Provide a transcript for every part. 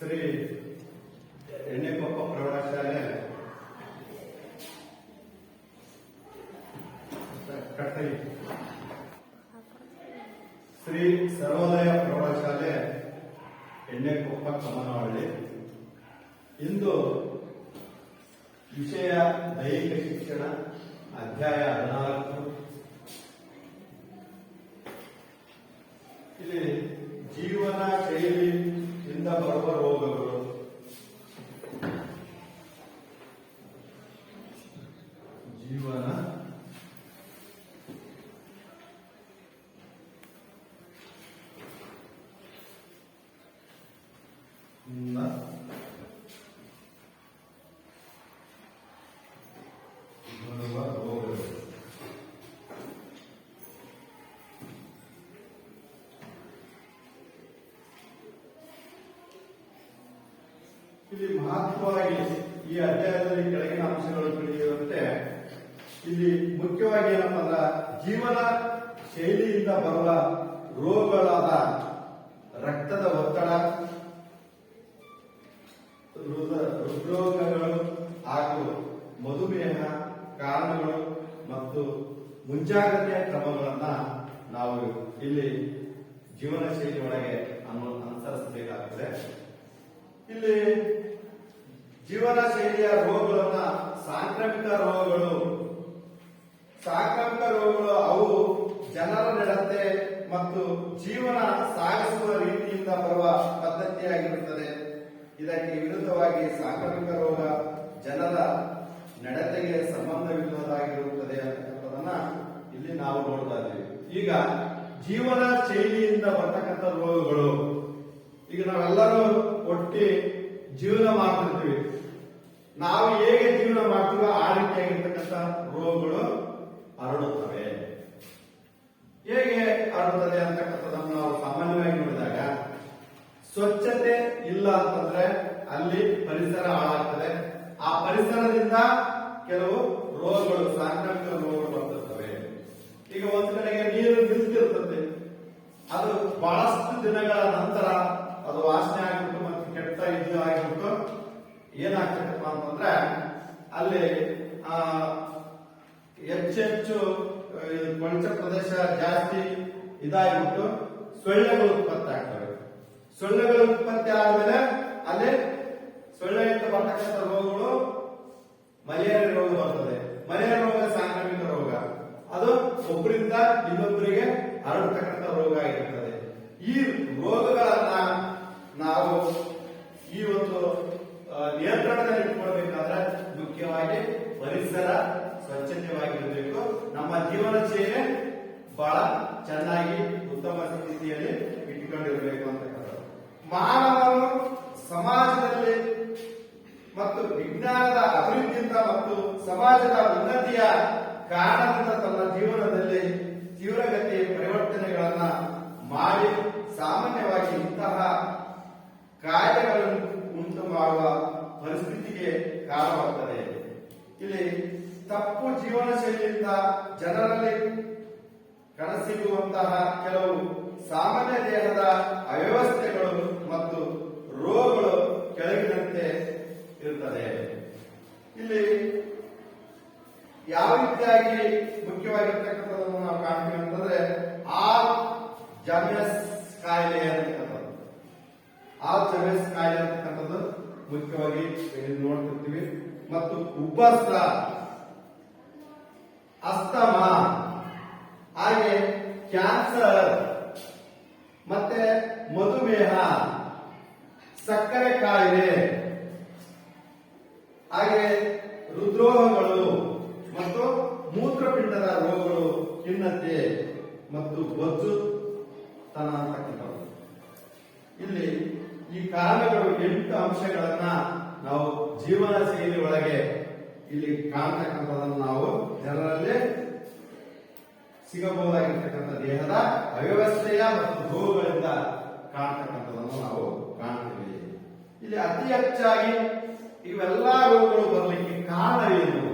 ಶ್ರೀ ಎಣ್ಣೆಕೊಪ್ಪ ಪ್ರೌಢಶಾಲೆ ಕಟ್ಟೈ, ಶ್ರೀ ಸರ್ವೋದಯ ಪ್ರೌಢಶಾಲೆ ಎಣ್ಣೆಕೊಪ್ಪ ಕಮನಹಳ್ಳಿ. ಇಂದು ವಿಷಯ ದೈಹಿಕ ಶಿಕ್ಷಣ, ಅಧ್ಯಾಯ 14. ಇಲ್ಲಿ ಜೀವನ ಶೈಲಿಯಿಂದ ಬರುವ ರೋಗಗಳು. ಜೀವನ ಬರುವ ರೋಗಗಳು. ಇಲ್ಲಿ ಮಹತ್ವವಾಗಿ ಈ ಅಧ್ಯಾಯದಲ್ಲಿ ಕೆಳಗಿನ ಅಂಶಗಳು ತಿಳಿಯುವಂತೆ ಇಲ್ಲಿ ಮುಖ್ಯವಾಗಿ ಏನಪ್ಪ ಅಂದ್ರೆ ಜೀವನ ಶೈಲಿಯಿಂದ ಬರುವ ರೋಗಗಳಾದ ರಕ್ತದ ಒತ್ತಡ, ಹೃದ್ರೋಗಗಳು ಹಾಗೂ ಮಧುಮೇಹ ಕಾರಣಗಳು ಮತ್ತು ಮುಂಜಾಗ್ರತೆಯ ಕ್ರಮಗಳನ್ನ ನಾವು ಇಲ್ಲಿ ಜೀವನ ಶೈಲಿ ಒಳಗೆ ಅನುಸರಿಸಬೇಕಾಗುತ್ತದೆ. ಇಲ್ಲಿ ಜೀವನ ಶೈಲಿಯ ರೋಗಗಳನ್ನ ಸಾಂಕ್ರಾಮಿಕ ರೋಗಗಳು ಅವು ಜನರ ನಡತೆ ಮತ್ತು ಜೀವನ ಸಾಗಿಸುವ ರೀತಿಯಿಂದ ಬರುವ ಪದ್ಧತಿಯಾಗಿರುತ್ತದೆ. ಇದಕ್ಕೆ ವಿರುದ್ಧವಾಗಿ ಸಾಂಕ್ರಾಮಿಕ ರೋಗ ಜನರ ನಡತೆಗೆ ಸಂಬಂಧವಿಲ್ಲದಾಗಿರುತ್ತದೆ ಅನ್ನೋದನ್ನ ಇಲ್ಲಿ ನಾವು ನೋಡ್ತಾ ಇದ್ದೀವಿ. ಈಗ ಜೀವನ ಶೈಲಿಯಿಂದ ಬರ್ತಕ್ಕಂಥ ರೋಗಗಳು, ಈಗ ನಾವೆಲ್ಲರೂ ಒಟ್ಟಿ ಜೀವನ ಮಾಡ್ತಿರ್ತೀವಿ. ನಾವು ಹೇಗೆ ಜೀವನ ಮಾಡ್ತೀವೋ ಆ ರೀತಿಯಾಗಿರ್ತಕ್ಕಂಥ ರೋಗಗಳು ಹರಡುತ್ತವೆ. ಹೇಗೆ ಹರಡುತ್ತದೆ ಅಂತಕ್ಕಂಥದ್ದನ್ನು ನಾವು ಸಾಮಾನ್ಯವಾಗಿ ನೋಡಿದಾಗ, ಸ್ವಚ್ಛತೆ ಇಲ್ಲ ಅಂತಂದ್ರೆ ಅಲ್ಲಿ ಪರಿಸರ ಹಾಳಾಗ್ತದೆ. ಆ ಪರಿಸರದಿಂದ ಕೆಲವು ರೋಗಗಳು, ಸಾಂಕ್ರಾಮಿಕ ರೋಗಗಳು ಬರ್ತಿರ್ತವೆ. ಈಗ ಒಂದ್ ಕಡೆಗೆ ನೀರು ನಿಂತಿರ್ತದೆ, ಅದು ಬಹಳಷ್ಟು ದಿನಗಳ ನಂತರ ಅದು ವಾಸನೆ ಆಗ್ಬಿಟ್ಟು ಮತ್ತೆ ಕೆಟ್ಟ ಇದು ಆಗಿಬಿಟ್ಟು ಏನಾಗ್ತದಪ್ಪ ಅಂತಂದ್ರೆ ಅಲ್ಲಿ ಹೆಚ್ಚೆಚ್ಚು ಕೊಳಚ ಪ್ರದೇಶ ಜಾಸ್ತಿ ಇದಾಗಿಬಿಟ್ಟು ಸೊಳ್ಳೆಗಳು ಉತ್ಪತ್ತಿ ಆಗ್ತವೆ. ಸೊಳ್ಳೆಗಳು ಉತ್ಪತ್ತಿ ಆದ್ಮೇಲೆ ಅಲ್ಲಿ ಸೊಳ್ಳೆಯಿಂದ ಬರ್ತಕ್ಕಂಥ ರೋಗಗಳು ಮಲೇರಿಯಾ ರೋಗ ಬರ್ತದೆ. ಮಲೇರಿಯಾ ರೋಗ ಸಾಂಕ್ರಾಮಿಕ ರೋಗ, ಅದು ಒಬ್ಬರಿಂದ ಇನ್ನೊಬ್ಬರಿಗೆ ಹರಡತಕ್ಕಂಥ ರೋಗ ಆಗಿರ್ತದೆ. ಈ ರೋಗಗಳನ್ನ ನಾವು ಈ ಒಂದು ನಿಯಂತ್ರಣದಲ್ಲಿ ಇಟ್ಕೊಳ್ಬೇಕಾದ್ರೆ ಮುಖ್ಯವಾಗಿ ಪರಿಸರ ಸ್ವಚ್ಛತೆವಾಗಿರಬೇಕು. ನಮ್ಮ ಜೀವನ ಶೈಲಿ ಬಹಳ ಚೆನ್ನಾಗಿ ಉತ್ತಮ ಸ್ಥಿತಿಯಲ್ಲಿ ಇಟ್ಟುಕೊಂಡಿರಬೇಕು ಅಂತಕ್ಕಂಥದ್ದು. ಮಾನವನು ಸಮಾಜದಲ್ಲಿ ಮತ್ತು ವಿಜ್ಞಾನದ ಅಭಿವೃದ್ಧಿಯಿಂದ ಮತ್ತು ಸಮಾಜದ ಉನ್ನತಿಯ ಕಾರಣದಿಂದ ತನ್ನ ಜೀವನದಲ್ಲಿ ತೀವ್ರಗತಿಯ ಪರಿವರ್ತನೆಗಳನ್ನ ಮಾಡಿ ಸಾಮಾನ್ಯವಾಗಿ ಇಂತಹ ಕಾಯಿಲೆಗಳನ್ನು ಉಂಟು ಮಾಡುವ ಪರಿಸ್ಥಿತಿಗೆ ಕಾರಣವಾಗುತ್ತದೆ. ಇಲ್ಲಿ ತಪ್ಪು ಜೀವನ ಶೈಲಿಯಿಂದ ಜನರಲ್ಲಿ ಕಾಣಸಿಗುವಂತಹ ಕೆಲವು ಸಾಮಾನ್ಯ ದೇಹದ ಅವ್ಯವಸ್ಥೆಗಳು ಮತ್ತು ರೋಗಗಳು ಕೆಳಗಿನಂತೆ ಇರುತ್ತದೆ. ಇಲ್ಲಿ ಯಾವ ರೀತಿಯಾಗಿ ಮುಖ್ಯವಾಗಿರ್ತಕ್ಕಂಥದ್ದನ್ನು ನಾವು ಕಾಣ್ತೀವಿ ಅಂತಂದ್ರೆ ಆಲ್ಝೈಮರ್ಸ್ ಕಾಯಿಲೆ ಅಂತಕ್ಕಂಥದ್ದು. ಆಲ್ಝೈಮರ್ಸ್ ಕಾಯಿಲೆ ಅಂತಕ್ಕಂಥದ್ದು ಮುಖ್ಯವಾಗಿ ನೋಡ್ತಿರ್ತೀವಿ. ಮತ್ತು ಉಬ್ಬಸ, ಅಸ್ತಮಾ, ಹಾಗೆ ಕ್ಯಾನ್ಸರ್, ಮತ್ತೆ ಮಧುಮೇಹ, ಸಕ್ಕರೆ ಕಾಯಿಲೆ, ಹಾಗೆ ಹೃದ್ರೋಗಗಳು ಮತ್ತು ಮೂತ್ರಪಿಂಡದ ರೋಗಗಳು, ಖಿನ್ನತೆ ಮತ್ತು ಬೊಜ್ಜುತನ ಅಂತಕ್ಕಂಥದ್ದು. ಇಲ್ಲಿ ಈ ಕಾರಣಗಳು 8 ಅಂಶಗಳನ್ನ ನಾವು ಜೀವನ ಶೈಲಿ ಒಳಗೆ ಇಲ್ಲಿ ಕಾಣ್ತಕ್ಕಂಥದ್ದನ್ನು ನಾವು ಜನರಲ್ಲಿ ಸಿಗಬಹುದಾಗಿರ್ತಕ್ಕಂಥ ದೇಹದ ಅವ್ಯವಸ್ಥೆಯ ಮತ್ತು ರೋಗಗಳಿಂದ ಕಾಣ್ತಕ್ಕಂಥದ್ದನ್ನು ನಾವು ಕಾಣ್ತೀವಿ. ಇಲ್ಲಿ ಅತಿ ಹೆಚ್ಚಾಗಿ ಇವೆಲ್ಲಾ ರೋಗಗಳು ಬರಲಿಕ್ಕೆ ಕಾರಣ ಏನು?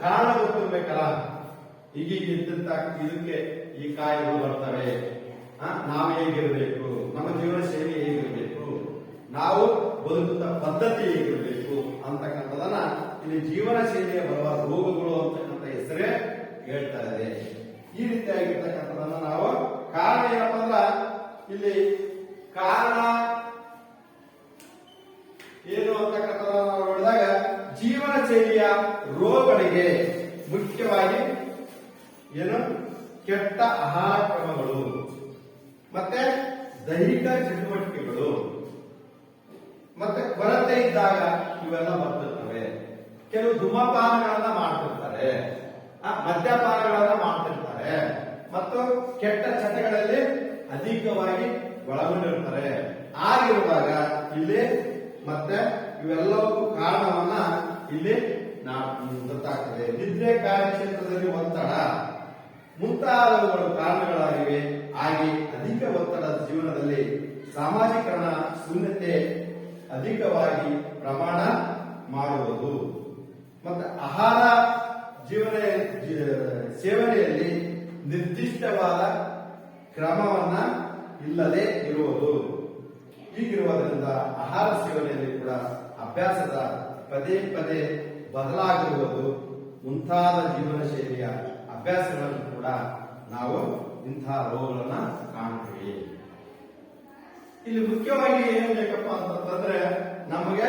ಕಾರಣ ಗೊತ್ತಿರ್ಬೇಕಲ್ಲ. ಈಗೀಗ ಇದಕ್ಕೆ ಈ ಕಾಯಿಲೆಗಳು ಬರ್ತವೆ, ನಾವು ಹೇಗಿರಬೇಕು, ನಮ್ಮ ಜೀವನ ಶೈಲಿ ಹೇಗಿರಬೇಕು ಪದ್ಧತಿ ಹೇಗಿರಬೇಕು ಅಂತಕ್ಕಂಥದನ್ನ ಇಲ್ಲಿ ಜೀವನ ಶೈಲಿಯ ಬರುವ ರೋಗಗಳು ಅಂತಕ್ಕಂಥ ಹೆಸರೇ ಹೇಳ್ತಾ ಇದೆ. ಈ ರೀತಿಯಾಗಿರ್ತಕ್ಕಂಥದನ್ನ ನಾವು ಕಾರಣ ಏನಪ್ಪ ಅಂದ್ರ ಇಲ್ಲಿ ಕಾರಣ ಏನು ಅಂತಕ್ಕಂಥದನ್ನ ನಾವು ನೋಡಿದಾಗ ಜೀವನ ಶೈಲಿಯ ರೋಗಗಳಿಗೆ ಮುಖ್ಯವಾಗಿ ಏನು ಕೆಟ್ಟ ಆಹಾರ ಕ್ರಮಗಳು ಮತ್ತೆ ದೈಹಿಕ ಚಟುವಟಿಕೆಗಳು ಮತ್ತೆ ಕೊರತೆ ಇದ್ದಾಗ ಇವೆಲ್ಲ ಬರ್ತಿರ್ತವೆ. ಕೆಲವು ಧೂಮಪಾನಗಳನ್ನ ಮಾಡ್ತಿರ್ತಾರೆ, ಮದ್ಯಪಾನಗಳನ್ನ ಮಾಡ್ತಿರ್ತಾರೆ ಮತ್ತು ಕೆಟ್ಟ ಚಟಗಳಲ್ಲಿ ಅಧಿಕವಾಗಿ ಒಳಗೊಂಡಿರ್ತಾರೆ. ಆಗಿರುವಾಗ ಇಲ್ಲಿ ಮತ್ತೆ ಇವೆಲ್ಲವಕ್ಕೂ ಕಾರಣವನ್ನ ಇಲ್ಲಿ ನಾವು ಗೊತ್ತಾಗ್ತದೆ. ನಿದ್ರೆ, ಕಾರ್ಯಕ್ಷೇತ್ರದಲ್ಲಿ ಒತ್ತಡ ಮುಂತಾದವುಗಳು ಕಾರಣಗಳಾಗಿವೆ. ಹಾಗೆ ಅಧಿಕ ಒತ್ತಡ ಜೀವನದಲ್ಲಿ ಸಾಮಾಜೀಕರಣ ಶೂನ್ಯತೆ ಅಧಿಕವಾಗಿ ಪ್ರಮಾಣ ಮಾಡುವುದು ಮತ್ತೆ ಆಹಾರ ಸೇವನೆಯಲ್ಲಿ ನಿರ್ದಿಷ್ಟವಾದ ಕ್ರಮವನ್ನ ಇಲ್ಲದೆ ಇರುವುದು. ಹೀಗಿರುವುದರಿಂದ ಆಹಾರ ಸೇವನೆಯಲ್ಲಿ ಕೂಡ ಅಭ್ಯಾಸದ ಪದೇ ಪದೇ ಬದಲಾಗಿರುವುದು ಮುಂತಾದ ಜೀವನ ಶೈಲಿಯ ಅಭ್ಯಾಸಗಳನ್ನು ಕೂಡ ನಾವು ಇಂತಹ ರೋಗಗಳನ್ನ ಕಾಣ್ತೀವಿ. ಇಲ್ಲಿ ಮುಖ್ಯವಾಗಿ ಏನು ಬೇಕಪ್ಪ ಅಂತಂದ್ರೆ ನಮಗೆ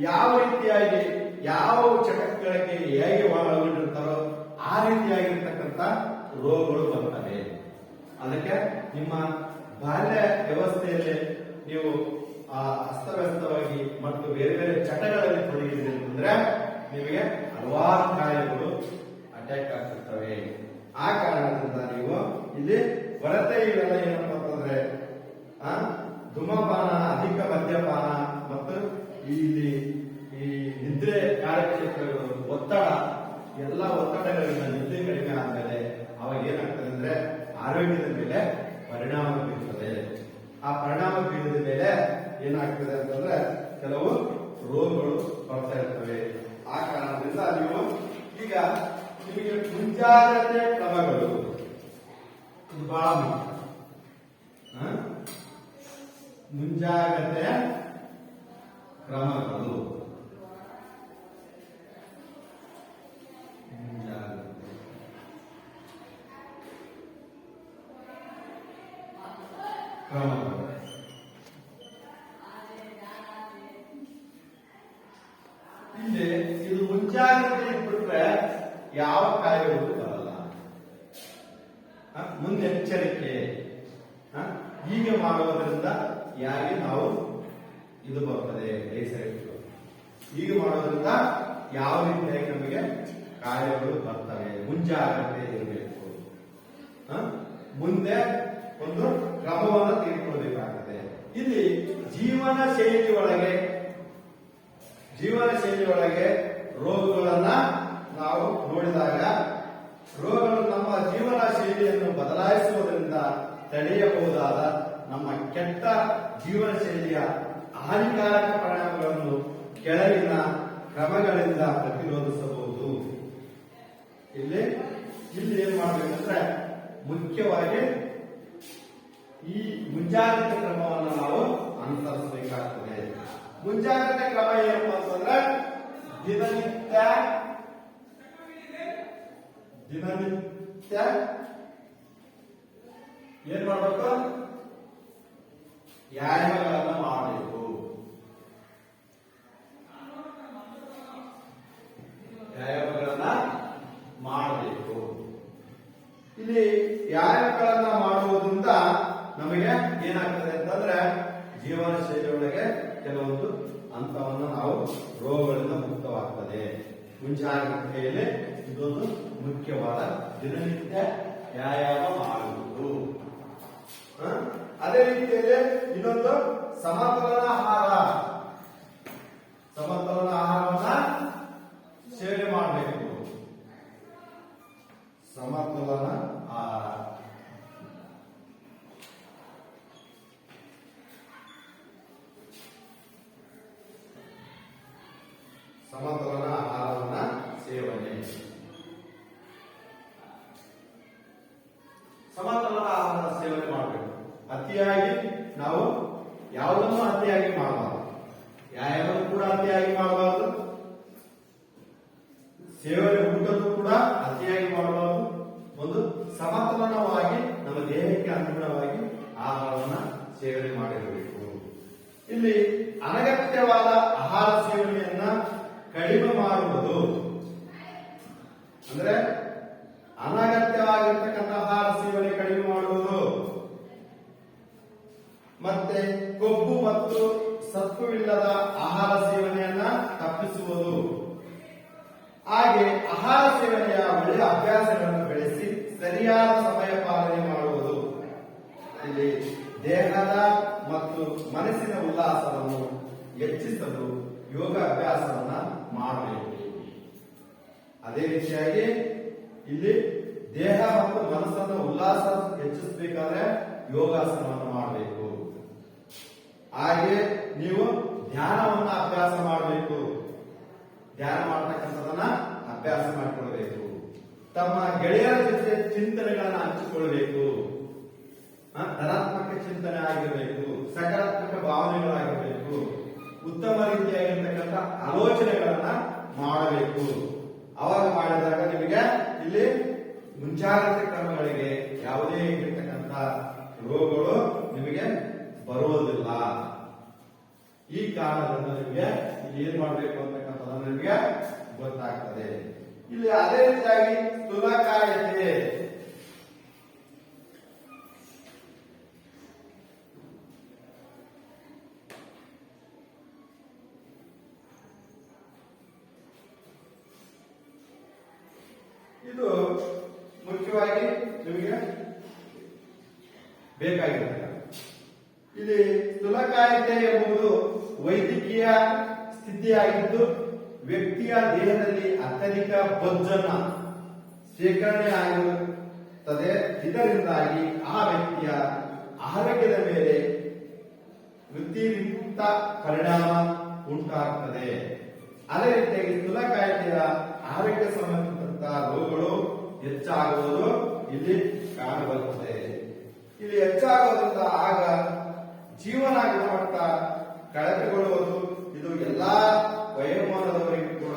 ಯಾವ ರೀತಿಯಾಗಿ ಯಾವ ಚಟಗಳಿಗೆ ಹೇಗೆ ಒಳಗೊಂಡಿರ್ತಾರೋ ಆ ರೀತಿಯಾಗಿರ್ತಕ್ಕಂಥ ರೋಗಗಳು ಬರ್ತವೆ. ಅದಕ್ಕೆ ನಿಮ್ಮ ಬಾಲ್ಯ ವ್ಯವಸ್ಥೆಯಲ್ಲಿ ನೀವು ಅಸ್ತವ್ಯಸ್ತವಾಗಿ ಮತ್ತು ಬೇರೆ ಬೇರೆ ಚಟಗಳಲ್ಲಿ ತೊಡಗಿದ್ರಿ ಅಂತಂದ್ರೆ ನಿಮಗೆ ಹಲವಾರು ಕಾಯಿಲೆಗಳು ಅಟ್ಯಾಕ್ ಆಗ್ತಿರ್ತವೆ. ಆ ಕಾರಣದಿಂದ ನೀವು ಇಲ್ಲಿ ಕೊರತೆ ಇವೆಲ್ಲ ಏನಪ್ಪ ಅಂತಂದ್ರೆ ಧೂಮಪಾನ, ಅಧಿಕ ಮದ್ಯಪಾನ ಮತ್ತು ಇಲ್ಲಿ ಈ ನಿದ್ರೆ, ಕಾರ್ಯಕ್ಷೇತ್ರಗಳು, ಒತ್ತಡ, ಎಲ್ಲ ಒತ್ತಡಗಳಿಂದ ನಿದ್ರೆ ಕಡಿಮೆ ಆದ್ಮೇಲೆ ಅವಾಗ ಏನಾಗ್ತದೆ ಅಂದ್ರೆ ಆರೋಗ್ಯದ ಮೇಲೆ ಪರಿಣಾಮ ಬೀರುತ್ತದೆ. ಆ ಪರಿಣಾಮ ಬೀರಿದ ಮೇಲೆ ಏನಾಗ್ತದೆ ಅಂತಂದ್ರೆ ಕೆಲವು ರೋಗಗಳು ಬರ್ತಾ ಇರ್ತವೆ. ಆ ಕಾರಣದಿಂದ ನೀವು ಈಗ ನಿಮಗೆ ಮುಂಜಾಗ್ರತೆ ಕ್ರಮಗಳು ಇದು ಬಹಳ ಮುಖ್ಯ. ಮುಂಜಾಗ್ರತೆ ಕ್ರಮಗಳು ಇಲ್ಲಿ ಇದು ಮುಂಜಾಗ್ರತೆ ಇಟ್ಬಿಟ್ರೆ ಯಾವ ಕಾಯಿಲೆಗಳು ಬರಲ್ಲ. ಮುನ್ನೆಚ್ಚರಿಕೆ ಹೀಗೆ ಮಾಡುವುದರಿಂದ ಯಾರಿಗೆ ನಾವು ಇದು ಬರ್ತದೆ ಹೀಗೆ ಮಾಡೋದ್ರಿಂದ ಯಾವ ರೀತಿಯಾಗಿ ನಮಗೆ ಕಾಯಿಲೆಗಳು ಬರ್ತವೆ. ಮುಂಜಾಗ್ರತೆ ಇರಬೇಕು. ಮುಂದೆ ಒಂದು ಕ್ರಮವನ್ನು ತೆಗೆದುಕೊಳ್ಳಬೇಕಾಗ್ತದೆ. ಇಲ್ಲಿ ಜೀವನ ಶೈಲಿ ಒಳಗೆ ರೋಗಗಳನ್ನ ನಾವು ನೋಡಿದಾಗ ರೋಗಗಳು ನಮ್ಮ ಜೀವನ ಶೈಲಿಯನ್ನು ಬದಲಾಯಿಸುವುದರಿಂದ ತಡೆಯಬಹುದಾದ ನಮ್ಮ ಕೆಟ್ಟ ಜೀವನ ಶೈಲಿಯ ಹಾನಿಕಾರಕ ಪರಿಣಾಮಗಳನ್ನು ಕೆಳಗಿನ ಕ್ರಮಗಳಿಂದ ಪ್ರತಿರೋಧಿಸಬಹುದು. ಇಲ್ಲಿ ಏನ್ ಮಾಡ್ಬೇಕಂದ್ರೆ ಮುಖ್ಯವಾಗಿ ಈ ಮುಂಜಾಗ್ರತೆ ಕ್ರಮವನ್ನು ನಾವು ಅನುಸರಿಸಬೇಕಾಗ್ತದೆ. ಮುಂಜಾಗ್ರತೆ ಕ್ರಮ ಏನಪ್ಪ ಅಂತಂದ್ರೆ ದಿನನಿತ್ಯ ಏನ್ ಮಾಡ್ಬೇಕು? ವ್ಯಾಯಾಮಗಳನ್ನ ಮಾಡಬೇಕು. ಇಲ್ಲಿ ವ್ಯಾಯಾಮಗಳನ್ನ ಮಾಡುವುದರಿಂದ ನಮಗೆ ಏನಾಗ್ತದೆ ಅಂತಂದ್ರೆ ಜೀವನ ಶೈಲಿಯೊಳಗೆ ಕೆಲವೊಂದು ಹಂತವನ್ನು ನಾವು ರೋಗಗಳಿಂದ ಮುಕ್ತವಾಗ್ತದೆ. ಮುಂಜಾಗ್ರತೆಯಲ್ಲಿ ಇದೊಂದು ಮುಖ್ಯವಾದ ದಿನನಿತ್ಯ ವ್ಯಾಯಾಮ ಮಾಡುವುದು. ಅದೇ ರೀತಿಯಲ್ಲಿ ಇನ್ನೊಂದು ಸಮತೋಲನ ಆಹಾರವನ್ನ ಸೇವನೆ ಮಾಡಬೇಕು. ಸಮತೋಲನ ಆಹಾರ ಸಮತೋಲನ ಆಹಾರವನ್ನ ಸೇವನೆ. ಸಮತೋಲನ ಆಹಾರ ಸೇವನೆ ಮಾಡಬೇಕು. ಅತಿಯಾಗಿ ನಾವು ಯಾವುದನ್ನು ಅತಿಯಾಗಿ ಮಾಡಬಾರದು. ವ್ಯಾಯಾಮ ಕೂಡ ಅತಿಯಾಗಿ ಮಾಡಬಾರದು, ಸೇವನೆ ಊಟದ್ದು ಕೂಡ ಅತಿಯಾಗಿ ಮಾಡಬಾರದು. ಒಂದು ಸಮತೋಲನವಾಗಿ ನಮ್ಮ ದೇಹಕ್ಕೆ ಅನುಗುಣವಾಗಿ ಆಹಾರವನ್ನ ಸೇವನೆ ಮಾಡಿರಬೇಕು. ಇಲ್ಲಿ ಅನಗತ್ಯವಾದ ಆಹಾರ ಸೇವನೆಯನ್ನ ಕಡಿಮೆ ಮಾಡುವುದು ಅಂದ್ರೆ ಅನಗತ್ಯವಾಗಿರ್ತಕ್ಕಂಥ ಆಹಾರ ಸೇವನೆ ಕಡಿಮೆ ಮಾಡುವುದು, ಮತ್ತೆ ಕೊಬ್ಬು ಮತ್ತು ಸತ್ವವಿಲ್ಲದ ಆಹಾರ ಸೇವನೆಯನ್ನ ತಪ್ಪಿಸುವುದು, ಹಾಗೆ ಆಹಾರ ಸೇವನೆಯ ಒಳ್ಳೆಯ ಅಭ್ಯಾಸಗಳನ್ನು ಬೆಳೆಸಿ ಸರಿಯಾದ ಸಮಯ ಪಾಲನೆ ಮಾಡುವುದು. ಇಲ್ಲಿ ದೇಹದ ಮತ್ತು ಮನಸ್ಸಿನ ಉಲ್ಲಾಸವನ್ನು ಹೆಚ್ಚಿಸಲು ಯೋಗ ಅಭ್ಯಾಸವನ್ನ ಮಾಡಬೇಕು. ಅದೇ ರೀತಿಯಾಗಿ ಇಲ್ಲಿ ದೇಹ ಮತ್ತು ಮನಸ್ಸನ್ನು ಉಲ್ಲಾಸ ಹೆಚ್ಚಿಸಬೇಕಾದ್ರೆ ಯೋಗಾಸನವನ್ನು ಮಾಡಬೇಕು. ಹಾಗೆ ನೀವು ಧ್ಯಾನವನ್ನ ಅಭ್ಯಾಸ ಮಾಡಬೇಕು. ಧ್ಯಾನ ಮಾಡತಕ್ಕಂಥದನ್ನ ಅಭ್ಯಾಸ ಮಾಡಿಕೊಳ್ಬೇಕು. ತಮ್ಮ ಗೆಳೆಯರ ಜೊತೆ ಚಿಂತನೆಗಳನ್ನ ಹಂಚಿಕೊಳ್ಬೇಕು. ಧನಾತ್ಮಕ ಚಿಂತನೆ ಆಗಿರಬೇಕು, ಸಕಾರಾತ್ಮಕ ಭಾವನೆಗಳಾಗಿರಬೇಕು, ಉತ್ತಮ ರೀತಿಯಾಗಿರ್ತಕ್ಕಂಥ ಆಲೋಚನೆಗಳನ್ನ ಮಾಡಬೇಕು. ಅವಾಗ ಮಾಡಿದಾಗ ನಿಮಗೆ ಇಲ್ಲಿ ಮುಂಜಾಗ್ರತೆ ಕ್ರಮಗಳಿಗೆ ಯಾವುದೇ ಇರತಕ್ಕಂಥ ರೋಗಗಳು ನಿಮಗೆ ಬರುವುದಿಲ್ಲ. ಈ ಕಾರಣದಿಂದ ನಿಮಗೆ ಏನ್ ಮಾಡಬೇಕು ಅಂತಕ್ಕಂಥದ್ದು ನಿಮಗೆ ಗೊತ್ತಾಗ್ತದೆ. ಇಲ್ಲಿ ಅದೇ ರೀತಿಯಾಗಿ ಸ್ಥೂಲಕಾಯತೆ, ಇದು ಮುಖ್ಯವಾಗಿ ನಿಮಗೆ ಬೇಕಾಗಿರುತ್ತೆ. ಇಲ್ಲಿ ಸ್ಥೂಲಕಾಯತೆ ಎಂಬುದು ವೈದ್ಯಕೀಯ ಸ್ಥಿತಿಯಾಗಿದ್ದು ವ್ಯಕ್ತಿಯ ದೇಹದಲ್ಲಿ ಅತ್ಯಧಿಕ ಬೊಜ್ಜನ್ನ ಶೇಖರಣೆ ಆಗಿರುತ್ತದೆ. ಇದರಿಂದಾಗಿ ಆ ವ್ಯಕ್ತಿಯ ಆರೋಗ್ಯದ ಮೇಲೆ ವ್ಯತಿರಿಕ್ತ ಪರಿಣಾಮ ಉಂಟಾಗುತ್ತದೆ. ಅದೇ ರೀತಿಯಾಗಿ ಸ್ಥೂಲಕಾಯತೆಯ ಆರೋಗ್ಯ ಸಂಬಂಧಿಸಿದಂತಹ ರೋಗಗಳು ಹೆಚ್ಚಾಗುವುದು ಇಲ್ಲಿ ಕಾಣಬರುತ್ತದೆ. ಇಲ್ಲಿ ಹೆಚ್ಚಾಗುವುದರಿಂದ ಆಗ ಜೀವನ ಗುಣಮಟ್ಟ ಕಳೆದುಕೊಳ್ಳುವುದು ಇದು ಎಲ್ಲಾ ವಯೋಮಾನದವರಿಗೂ ಕೂಡ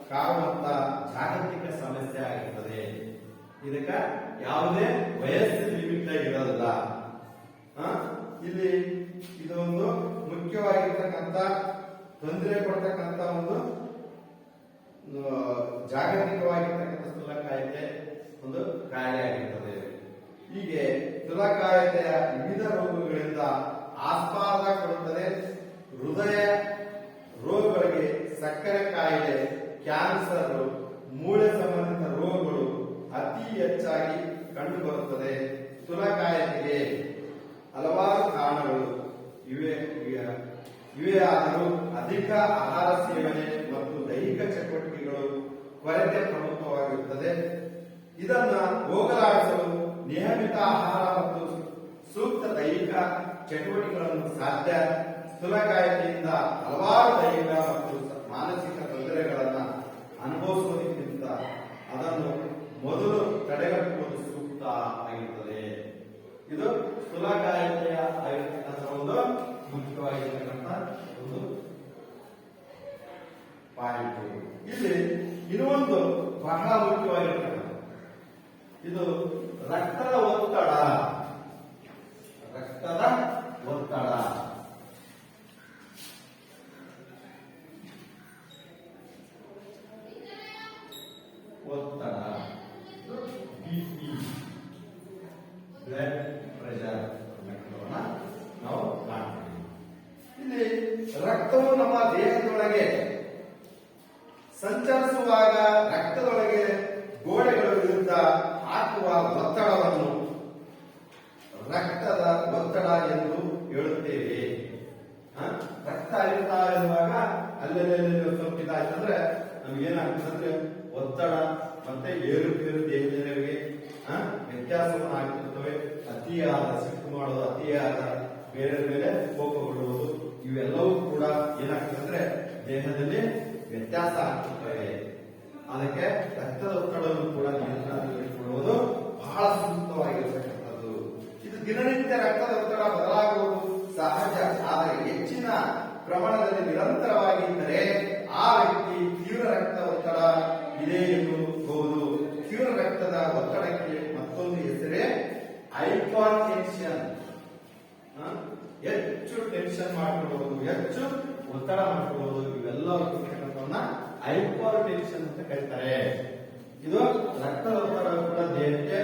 ಕಾಣುವಂತ ಜಾಗತಿಕ ಸಮಸ್ಯೆ ಆಗಿರುತ್ತದೆ. ಇದಕ್ಕ ಯಾವುದೇ ವಯಸ್ಸು ಲಿಮಿಟ್ ಇರೋದಿಲ್ಲ. ಇಲ್ಲಿ ಇದೊಂದು ಮುಖ್ಯವಾಗಿರ್ತಕ್ಕಂಥ ತೊಂದರೆ ಕೊಡ್ತಕ್ಕಂಥ ಒಂದು ಜಾಗತಿಕವಾಗಿರ್ತಕ್ಕಂಥ ಸ್ಥೂಲಕಾಯತೆ ಒಂದು ಕಾಯಿಲೆ ಆಗಿರ್ತದೆ. ಹೀಗೆ ಸ್ಥೂಲಕಾಯತೆಯ ವಿವಿಧ ರೋಗಗಳಿಂದ ಆಸ್ಪಾದ ಕೊಡುತ್ತದೆ. ಹೃದಯ ರೋಗಗಳಿಗೆ ಸಕ್ಕರೆ ಕಾಯಿಲೆ, ಕ್ಯಾನ್ಸರ್, ಮೂಳೆ ಸಂಬಂಧಿತ ರೋಗಗಳು ಅತಿ ಹೆಚ್ಚಾಗಿ ಕಂಡುಬರುತ್ತದೆ. ಸ್ಥೂಲಕಾಯತೆಗೆ ಹಲವಾರು ಕಾರಣಗಳು ಇವೆ ಆದರೂ ಅಧಿಕ ಆಹಾರ ಸೇವನೆ ಮತ್ತು ದೈಹಿಕ ಚಟುವಟಿಕೆಗಳು ಕೊರತೆ ಪ್ರಮುಖವಾಗಿರುತ್ತದೆ. ಇದನ್ನ ಹೋಗಲಾಡಿಸಲು ನಿಯಮಿತ ಆಹಾರ ಮತ್ತು ಸೂಕ್ತ ದೈಹಿಕ ಚಟುವಟಿಕೆಗಳನ್ನು ಸಾಧ್ಯ. ಸ್ಥೂಲಕಾಯತೆಯಿಂದ ಹಲವಾರು ದೈಹಿಕ ಮತ್ತು ಮಾನಸಿಕ ತೊಂದರೆಗಳನ್ನು ಅನುಭವಿಸುವುದಕ್ಕಿಂತ ಅದನ್ನು ಮೊದಲು ತಡೆಗಟ್ಟುವುದು ಸೂಕ್ತ ಆಗಿರುತ್ತದೆ. ಇದು ಸ್ಥೂಲಕಾಯತೆಯ ಆಗಿರ್ತಕ್ಕಂಥ ಒಂದು ಮುಖ್ಯವಾಗಿರ್ತಕ್ಕಂಥ ಒಂದು ಪಾಯಿಂಟ್. ಇಲ್ಲಿ ಇನ್ನೊಂದು ಬಹಳ ಮುಖ್ಯವಾಗಿರ್ತಕ್ಕಂಥ ಇದು ರಕ್ತದ ಒತ್ತಡ. ರಕ್ತದ ಒತ್ತಡ ಒತ್ತಡ ಬಿಪಿ, ಬ್ಲಡ್ ಪ್ರೆಷರ್ ನಾವು ಕಾಣ್ತೀವಿ. ಇಲ್ಲಿ ರಕ್ತವು ನಮ್ಮ ದೇಹದೊಳಗೆ ಸಂಚರಿಸುವಾಗ ರಕ್ತದೊಳಗೆ ಗೋಡೆಗಳ ವಿರುದ್ಧ ಹಾಕುವ ಒತ್ತಡವನ್ನು ರಕ್ತದ ಒತ್ತಡ ಎಂದು ಹೇಳುತ್ತೇವೆ. ರಕ್ತ ಹರಿತಾ ಇರುವಾಗ ಅಲ್ಲೆಲ್ಲ ಸ್ವಲ್ಪ ಇದಾಯ್ತಂದ್ರೆ ನಮ್ಗೆ ಏನಾಗ್ತದಂದ್ರೆ ಒತ್ತಡ ಮತ್ತೆ ಏರುಪೇರು ದೇಹದವರಿಗೆ ವ್ಯತ್ಯಾಸವನ್ನು ಆಗ್ತಿರ್ತವೆ. ಅತಿಯಾದ ಸಿಟ್ಟು ಮಾಡೋದು, ಅತಿಯಾದ ಬೇರೆ ಮೇಲೆ ಕೋಪಗೊಳ್ಳುವುದು, ಇವೆಲ್ಲವೂ ಕೂಡ ಏನಾಗ್ತದಂದ್ರೆ ದೇಹದಲ್ಲಿ ವ್ಯತ್ಯಾಸ ಆಗ್ತಿರ್ತವೆ. ಅದಕ್ಕೆ ರಕ್ತದ ಒತ್ತಡವನ್ನು ಕೂಡ ನಿಯಂತ್ರಣಗೊಳಿಸಿಕೊಳ್ಳುವುದು ಬಹಳ ಸೂಕ್ತವಾಗಿರತಕ್ಕಂಥದ್ದು. ಇದು ದಿನನಿತ್ಯ ರಕ್ತದ ಒತ್ತಡ ಬದಲಾಗುವುದು ಸಹಜ, ಆದರೆ ಹೆಚ್ಚಿನ ಪ್ರಮಾಣದಲ್ಲಿ ನಿರಂತರವಾಗಿದ್ದರೆ ಆ ವ್ಯಕ್ತಿ ತೀವ್ರ ರಕ್ತ ಒತ್ತಡ ಇದೆ ಎನ್ನುವುದು. ತೀವ್ರ ರಕ್ತದ ಒತ್ತಡಕ್ಕೆ ಮತ್ತೊಂದು ಹೆಸರೇ ಹೈಪರ್ ಟೆನ್ಷನ್. ಹೆಚ್ಚು ಟೆನ್ಷನ್ ಮಾಡಿಕೊಳ್ಳುವುದು, ಹೆಚ್ಚು ಒತ್ತಡ ಮಾಡಿಕೊಳ್ಳುವುದು, ಇವೆಲ್ಲವನ್ನ ಹೈಪರ್ ಟೆನ್ಷನ್ ಅಂತ ಕರೀತಾರೆ. ಇದು ರಕ್ತದ ಒತ್ತಡ ಕೂಡ ದೇಹಕ್ಕೆ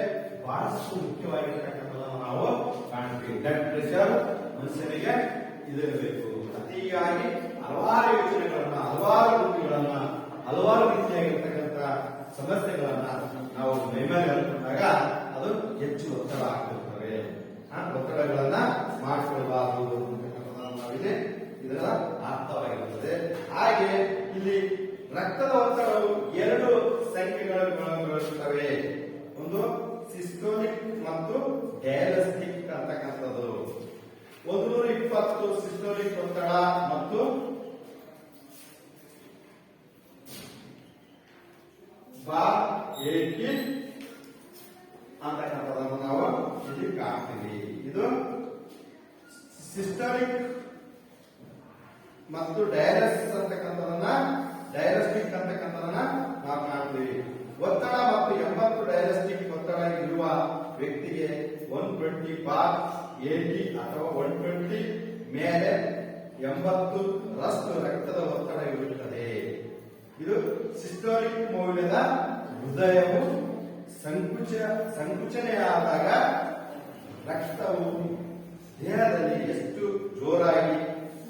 ಬಹಳಷ್ಟು ಮುಖ್ಯವಾಗಿರ್ತಕ್ಕಂಥದ್ದನ್ನು ನಾವು ಕಾಣ್ತೀವಿ. ಬ್ಲಡ್ ಪ್ರೆಷರ್ ಮನುಷ್ಯನಿಗೆ ಇದಿರಬೇಕು. ಅತಿಯಾಗಿ ಹಲವಾರು ಯೋಚನೆಗಳನ್ನ, ಹಲವಾರು ವೃತ್ತಿಗಳನ್ನ, ಹಲವಾರು ರೀತಿಯಾಗಿರ್ತಕ್ಕಂಥ ಸಮಸ್ಯೆಗಳನ್ನ ನಾವು ಮೈಮೇಲೆ ಹೇಳ್ಕೊಂಡಾಗ ಅದು ಹೆಚ್ಚು ಒತ್ತಡ ಆಗ್ತಿರ್ತವೆ. ಒತ್ತಡಗಳನ್ನ ಮಾಡಿಕೊಳ್ಳಬಾರದು ಅಂತಕ್ಕಂಥದ್ದನ್ನು ನಾವಿಲ್ಲಿ ಇದರ ಅರ್ಥವಾಗಿರುತ್ತದೆ. ಹಾಗೆ ಇಲ್ಲಿ ರಕ್ತದ ಒತ್ತಡವು ಎರಡು ಸಂಖ್ಯೆಗಳಿರುತ್ತವೆ. ಒಂದು ಸಿಸ್ಟೋಲಿಕ್ ಮತ್ತು ಡಯಾಸ್ಟಿಕ್ ಅಂತಕ್ಕಂಥದ್ದು. 120 ಸಿಸ್ಟೋಲಿಕ್ ಒತ್ತಡ ಮತ್ತು 80 ಅಂತಕ್ಕಂಥದ್ದನ್ನು ನಾವು ಇಲ್ಲಿ ಕಾಣ್ತೀವಿ. ಇದು ಸಿಸ್ಟೋಲಿಕ್ ಮತ್ತು ಡಯಾಸ್ಟಿಕ್ ಅಂತಕ್ಕಂಥದನ್ನ ನಾವು ಕಾಣ್ತೀವಿ. ಒತ್ತಡ ಮತ್ತು 80 ಡಯಾಸ್ಟಿಕ್ ಒತ್ತಡ ಇರುವ ವ್ಯಕ್ತಿಗೆ 120/80 ಅಥವಾ 120 ಮೇಲೆ 80 ರಷ್ಟು ರಕ್ತದ ಒತ್ತಡ ಇರುತ್ತದೆ. ಇದು ಸಿಸ್ಟೋಲಿಕ್ ಮೌಲ್ಯದ ಹೃದಯವು ಸಂಕುಚನೆಯಾದಾಗ ರಕ್ತವು ದೇಹದಲ್ಲಿ ಎಷ್ಟು ಜೋರಾಗಿ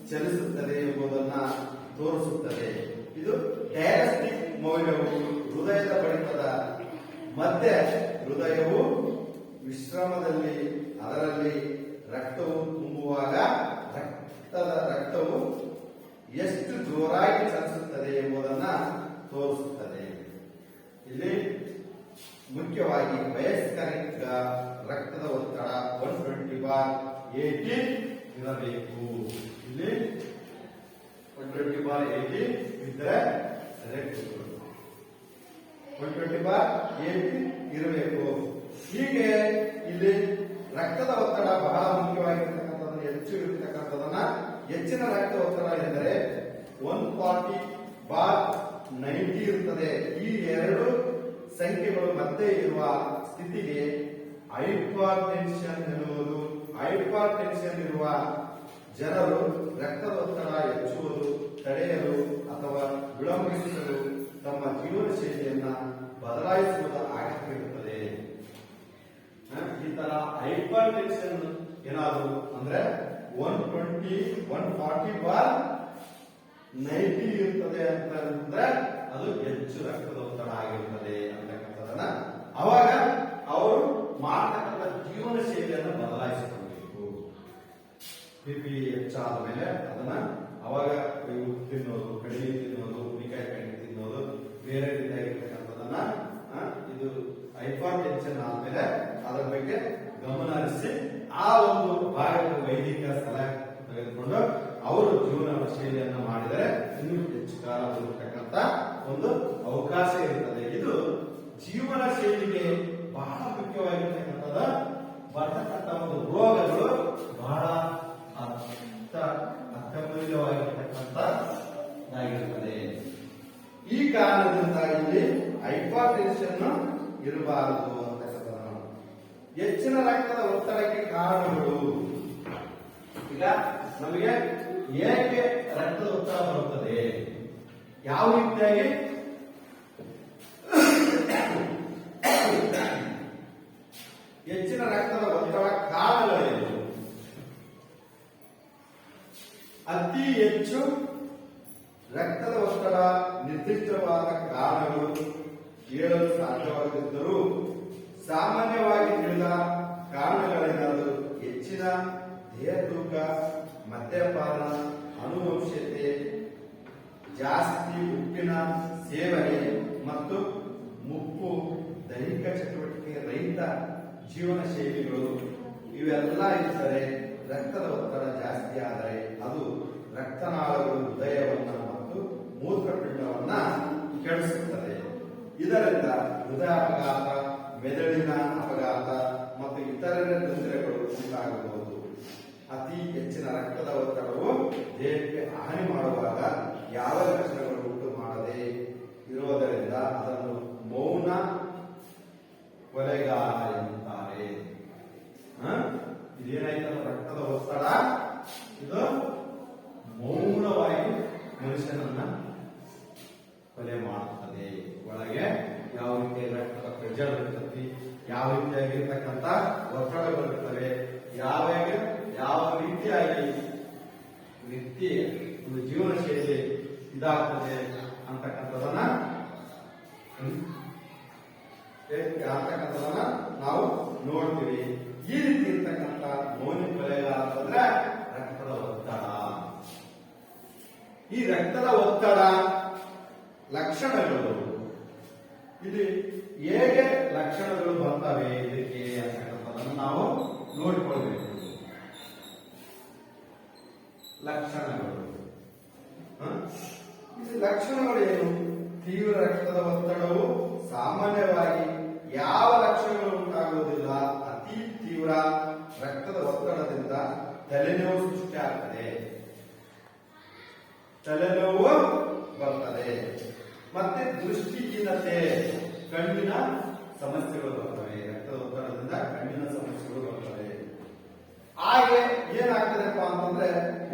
ಚಲಿಸುತ್ತದೆ ಎಂಬುದನ್ನು ತೋರಿಸುತ್ತದೆ. ಇದು ಡಯಾಸ್ಟಿಕ್ ಮೌಲ್ಯವು ಹೃದಯದ ಬಡಿತದ ಮಧ್ಯೆ ಹೃದಯವು ವಿಶ್ರಮದಲ್ಲಿ ಅದರಲ್ಲಿ ರಕ್ತವು ತುಂಬುವಾಗ ರಕ್ತವು ಎಷ್ಟು ಜೋರಾಗಿ ಚಲಿಸುತ್ತದೆ ಎಂಬುದನ್ನು ತೋರಿಸುತ್ತದೆ. ಇಲ್ಲಿ ಮುಖ್ಯವಾಗಿ ವಯಸ್ಕರಿಗ ರಕ್ತದ ಒತ್ತಡ 120/80 ಇರಬೇಕು. ಇಲ್ಲಿ 120/80 ಇದ್ರೆ 120/80 ಇರಬೇಕು. ಹೀಗೆ ಇಲ್ಲಿ ರಕ್ತದ ಒತ್ತಡ ಬಹಳ ಮುಖ್ಯವಾಗಿರ್ತಕ್ಕಂಥದ್ದನ್ನು ಹೆಚ್ಚು ಇರತಕ್ಕಂಥದನ್ನ ಹೆಚ್ಚಿನ ರಕ್ತ ಒತ್ತಡ ಎಂದರೆ 140/90 ಇರುತ್ತದೆ. ಈ ಎರಡು ಸಂಖ್ಯೆಗಳು ಮಧ್ಯೆ ಇರುವ ಸ್ಥಿತಿಗೆ ಹೈಪರ್ ಟೆನ್ಷನ್ ಎನ್ನುವುದು. ಹೈಪರ್ ಟೆನ್ಷನ್ ಇರುವ ಜನರು ರಕ್ತದ ಒತ್ತಡ ಹೆಚ್ಚುವುದು ತಡೆಯಲು ಅಥವಾ ವಿಳಂಬಿಸಲು ತಮ್ಮ ಜೀವನ ಶೈಲಿಯನ್ನ ಬದಲಾಯಿಸುವುದು ಅಗತ್ಯವಿರುತ್ತದೆ. ಈ ತರ ಹೈಪರ್ ಟೆನ್ಷನ್ ಏನಾದ್ರು ಅಂದ್ರೆ 140/90 ಇರ್ತದೆ ಅಂತಂದ್ರೆ ಅದು ಹೆಚ್ಚು ರಕ್ತದ ಒತ್ತಡ ಆಗಿರುತ್ತದೆ ಅಂತಕ್ಕಂಥದನ್ನ ಅವಾಗ ಅವರು ಮಾಡತಕ್ಕಂಥ ಜೀವನ ಶೈಲಿಯನ್ನು ಬದಲಾಯಿಸಿಕೊಳ್ಬೇಕು. ಬಿಪಿ ಹೆಚ್ಚಾದ ಮೇಲೆ ಅದನ್ನ ಅವಾಗ ತಿನ್ನೋದು, ಕಡಿಮೆ ತಿನ್ನೋದು, ಉಪ್ಪಿನಕಾಯಿ ಕಡಿಮೆ ತಿನ್ನೋದು, ಬೇರೆ ರೀತಿಯಾಗಿರ್ತಕ್ಕಂಥದನ್ನ ಇದು ಹೈಪರ್ ಟೆನ್ಷನ್ ಆದ್ಮೇಲೆ ಅದರ ಬಗ್ಗೆ ಗಮನ ಹರಿಸಿ ಆ ಒಂದು ಭಾಗದ ವೈದಿಕ ಸಲಹೆ ತೆಗೆದುಕೊಂಡು ಅವರು ಜೀವನ ಶೈಲಿಯನ್ನು ಮಾಡಿದರೆ ಇನ್ನೂ ಹೆಚ್ಚು ಕಾಲ ಬದುಕತಕ್ಕಂತ ಒಂದು ಅವಕಾಶ ಇರುತ್ತದೆ. ಇದು ಜೀವನ ಶೈಲಿಗೆ ಬಹಳ ಮುಖ್ಯವಾಗಿರ್ತಕ್ಕಂಥದ. ಬರ್ತಕ್ಕಂಥ ಒಂದು ರೋಗಗಳು ಬಹಳ ಅತ್ಯಮೂಲ್ಯವಾಗಿರ್ತಕ್ಕಂಥದ್ದಾಗಿರುತ್ತದೆ. ಈ ಕಾರಣದಿಂದ ಇಲ್ಲಿ ಹೈಪರ್ ಟೆನ್ಷನ್ ಇರಬಾರದು ಅಂತಕ್ಕಂಥ. ಹೆಚ್ಚಿನ ರಕ್ತದ ಒತ್ತಡಕ್ಕೆ ಕಾರಣಗಳು. ಈಗ ನಮಗೆ ಏಕೆ ರಕ್ತದ ಒತ್ತಡ ಬರುತ್ತದೆ, ಯಾವ ರೀತಿಯಾಗಿ ಹೆಚ್ಚಿನ ರಕ್ತದ ಒತ್ತಡ ಕಾರಣಗಳೇನು? ಅತಿ ಹೆಚ್ಚು ರಕ್ತದ ಒತ್ತಡ ನಿರ್ದಿಷ್ಟವಾದ ಕಾರಣಗಳು ಹೇಳಲು ಸಾಧ್ಯವಾಗದಿದ್ದರೂ ಸಾಮಾನ್ಯವಾಗಿ ತಿಳಿದ ಕಾರಣಗಳೇನಾದರೂ ಹೆಚ್ಚಿನ ದೇಹ ತೂಕ, ಮದ್ಯಪಾನ, ಅನುವಂಶತೆ, ಜಾಸ್ತಿ ಉಪ್ಪಿನ ಸೇವನೆ ಮತ್ತು ಮುಪ್ಪು, ದೈಹಿಕ ಚಟುವಟಿಕೆ ರಹಿತ ಜೀವನ ಶೈಲಿಗಳು ಇವೆಲ್ಲ ಇದ್ದರೆ ರಕ್ತದ ಒತ್ತಡ ಜಾಸ್ತಿ ಆದರೆ ಅದು ರಕ್ತನಾಳಗಳು, ಹೃದಯವನ್ನ ಮತ್ತು ಮೂತ್ರಪಿಂಡವನ್ನ ಕೆಡಿಸುತ್ತದೆ. ಇದರಿಂದ ಹೃದಯ ಅಪಘಾತ, ಮೆದುಳಿನ ಅಪಘಾತ ಮತ್ತು ಇತರೆ ತೊಂದರೆಗಳು ಉಂಟಾಗಬಹುದು. ಅತಿ ಹೆಚ್ಚಿನ ರಕ್ತದ ಒತ್ತಡವು ದೇಹಕ್ಕೆ ಹಾನಿ ಮಾಡುವಾಗ ಯಾವ ಲಕ್ಷಣಗಳು ಉಂಟು ಮಾಡದೆ ಇರುವುದರಿಂದ ಅದನ್ನು ಮೌನ ಕೊಲೆಗಾರ ಎನ್ನುತ್ತಾರೆ. ಇದೇನಾಯ್ತಲ್ಲ, ರಕ್ತದ ಒತ್ತಡ ಇದು ಮೌನವಾಗಿ ಮನುಷ್ಯನನ್ನ ಕೊಲೆ ಮಾಡುತ್ತದೆ. ಒಳಗೆ ಯಾವ ರೀತಿಯ ರಕ್ತದ ಪ್ರೆಷರ್ ಇರ್ತದೆ, ಯಾವ ರೀತಿಯಾಗಿರ್ತಕ್ಕಂಥ ಒತ್ತಡಗಳಿರ್ತವೆ, ಯಾವ ರೀತಿಯಾಗಿ ವ್ಯಕ್ತಿ ಒಂದು ಜೀವನ ಶೈಲಿ ಇದಾಗ್ತದೆ ಅಂತಕ್ಕಂಥದನ್ನ ನಾವು ನೋಡ್ತೀವಿ. ಈ ರೀತಿ ಇರ್ತಕ್ಕಂಥ ಮೌನ ಕೊಲೆಗಾರ ಅಂತಂದ್ರೆ ರಕ್ತದ ಒತ್ತಡ. ಈ ರಕ್ತದ ಒತ್ತಡ ಲಕ್ಷಣಗಳು, ಇಲ್ಲಿ ಹೇಗೆ ಲಕ್ಷಣಗಳು ಬರ್ತವೆ ಇದಕ್ಕೆ ಅಂತಕ್ಕಂಥದ್ದನ್ನು ನಾವು ನೋಡಿಕೊಳ್ಬೇಕು. ಲಕ್ಷಣಗಳು, ಲಕ್ಷಣಗಳು ಏನು? ತೀವ್ರ ರಕ್ತದ ಒತ್ತಡವು ಸಾಮಾನ್ಯವಾಗಿ ಯಾವ ಲಕ್ಷಣಗಳು ಉಂಟಾಗುವುದಿಲ್ಲ. ಅತಿ ತೀವ್ರ ರಕ್ತದ ಒತ್ತಡದಿಂದ ತಲೆನೋವು ಸೃಷ್ಟಿಯಾಗ್ತದೆ, ತಲೆನೋವು ಬರ್ತದೆ, ಮತ್ತೆ ದೃಷ್ಟಿಹೀನತೆ, ಕಣ್ಣಿನ ಸಮಸ್ಯೆಗಳು ಬರ್ತವೆ. ರಕ್ತದ ಒತ್ತಡದಿಂದ ಕಣ್ಣಿನ ಸಮಸ್ಯೆಗಳು ಬರ್ತವೆ. ಹಾಗೆ ಏನಾಗ್ತದೆಪ್ಪ ಅಂತಂದ್ರೆ